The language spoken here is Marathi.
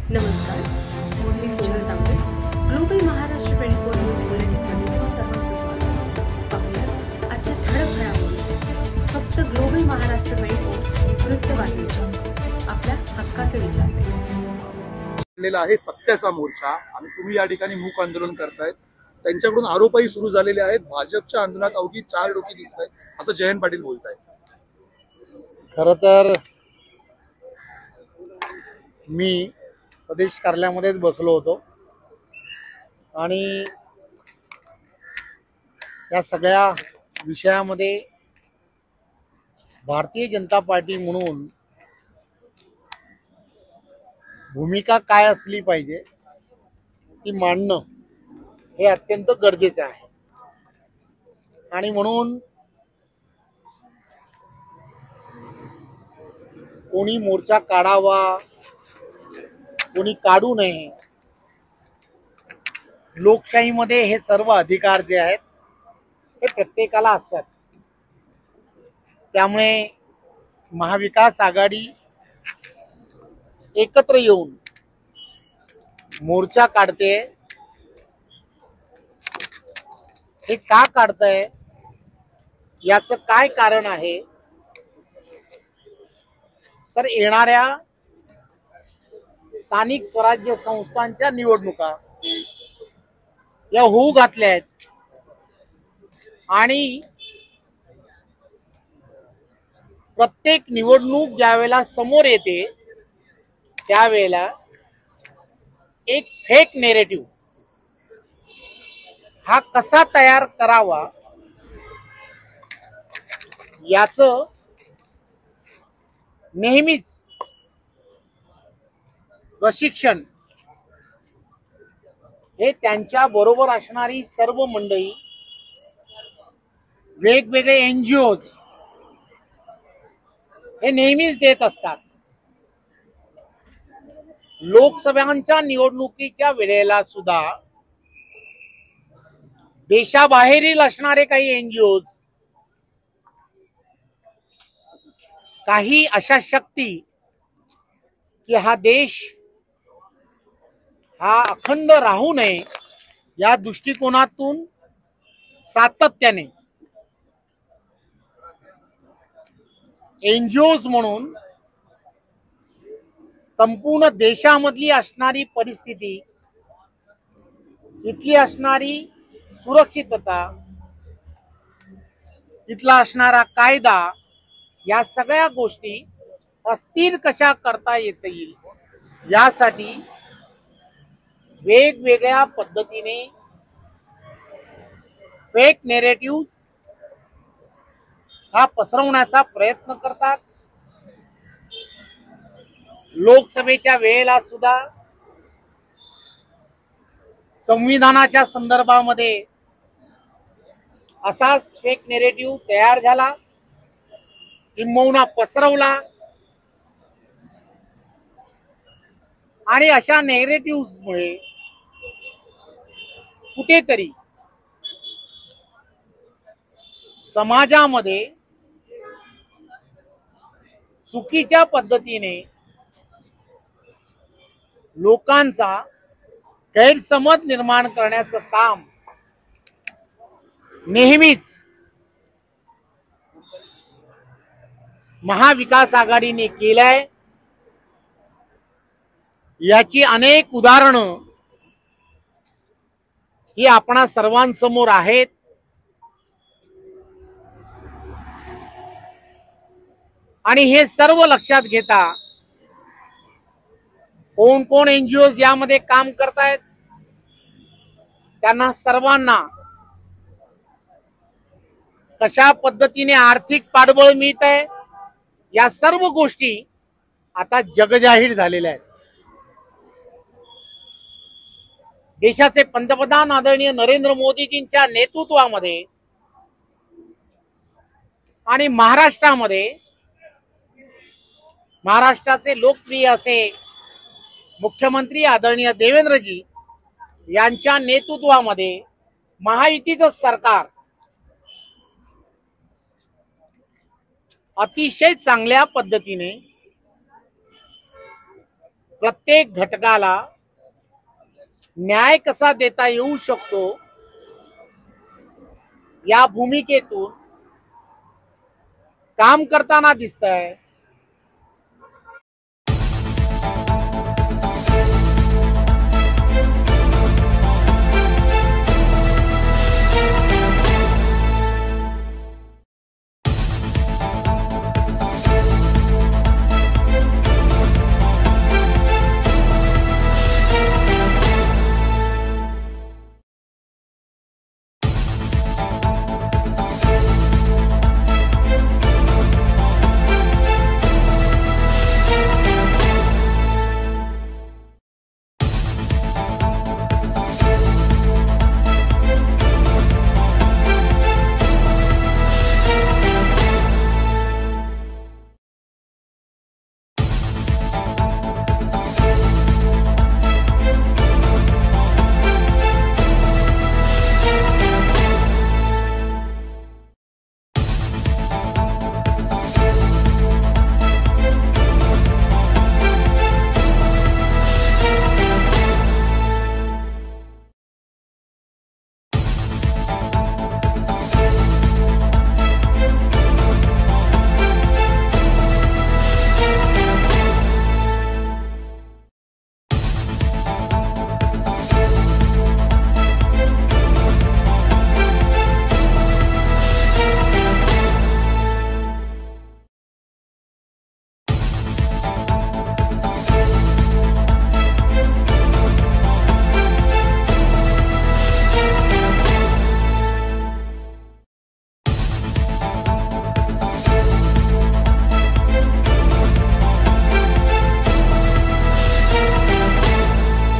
नमस्कार, मी सोनल तांबे. ग्लोबल महाराष्ट्र 24 न्यूज बुलेटिनमध्ये तुम्हा सर्वांचं स्वागत. पाहूया आजच्या ठळक घडामोडी. फक्त ग्लोबल महाराष्ट्र 24 वृत्तवाहिनीच्या आपल्या हक्काचे विचार आहे सत्याचा मोर्चा आणि तुम्ही या ठिकाणी मूक आंदोलन करतायत. त्यांच्याकडून आरोपही सुरू झालेले आहेत. भाजपच्या आंदोलनात अवघी 4 डोकी दिसत आहेत असं जयंत पाटील बोलत आहेत. खरं तर मी प्रदेश कार्यालयामध्येच बसलो होतो आणि या सगळ्या विषयामध्ये भारतीय जनता पार्टी म्हणून भूमिका काय असली पाहिजे ती मांडणं हे अत्यंत गरजेचं आहे. आणि म्हणून कोणी मोर्चा काढावा कोणी काढू नये, लोकशाहीमध्ये हे सर्व अधिकार जे आहेत हे प्रत्येकाला असतात. त्यामुळे महाविकास आघाडी एकत्र येऊन मोर्चा काढते. हे का काढतंय, याचं काय कारण आहे, तर येणाऱ्या स्थानिक स्वराज्य संस्थांच्या निवडणुका या होऊ घातल्या आहेत आणि प्रत्येक निवडणूक ज्यावेळेला समोर येते त्यावेळेला एक फेक नेरेटिव्ह हा कसा तयार करावा याचं नेहमीच प्रशिक्षण हे त्यांच्या बरोबर असणारी सर्व मंडळी, वेगवेगळे NGOs हे नेहमीच देत असतात. लोकसभांच्या निवडणुकीच्या वेळेला सुद्धा देशाबाहेरील असणारे काही NGOs, काही अशा शक्ती की हा देश हा अखंड राहू नये या दृष्टिकोनातून सातत्याने NGOs म्हणून संपूर्ण देशामधली असणारी परिस्थिती, इथली असणारी सुरक्षितता, इथला असणारा कायदा, या सगळ्या गोष्टी अस्थिर कशा करता येतील यासाठी वेगवेगळ्या पद्धतीने फेक नेरेटिव्ह हा पसरवण्याचा प्रयत्न करतात. लोकसभेच्या वेळेला सुद्धा संविधानाच्या संदर्भामध्ये असाच फेक नेरेटिव्ह तयार झाला, किंबहुना पसरवला आणि अशा नेरेटिव्हमुळे कुठेतरी समाजामध्ये चुकीच्या पद्धतीने लोकांचा गैरसमज निर्माण करण्याचं काम नेहमीच महाविकास आघाडीने केलंय. याची अनेक उदाहरणं ही आपणा सर्वांसमोर आहेत. आणि हे सर्व लक्षात घेता कोण कोण NGOs यामध्ये काम करतायत त्यांना सर्वांना कशा पद्धतीने आर्थिक पाठबळ मिळत आहे या सर्व गोष्टी आता जगजाहीर झालेल्या आहेत. देशाचे पंतप्रधान आदरणीय नरेंद्र मोदीजींच्या नेतृत्वामध्ये आणि महाराष्ट्राचे लोकप्रिय असे मुख्यमंत्री आदरणीय देवेंद्रजी यांच्या नेतृत्वामध्ये महायुतीचं सरकार अतिशय चांगल्या पद्धतीने प्रत्येक घटकाला न्याय कसा देता येऊ शकतो या भूमिकेतून काम करताना दिसतंय.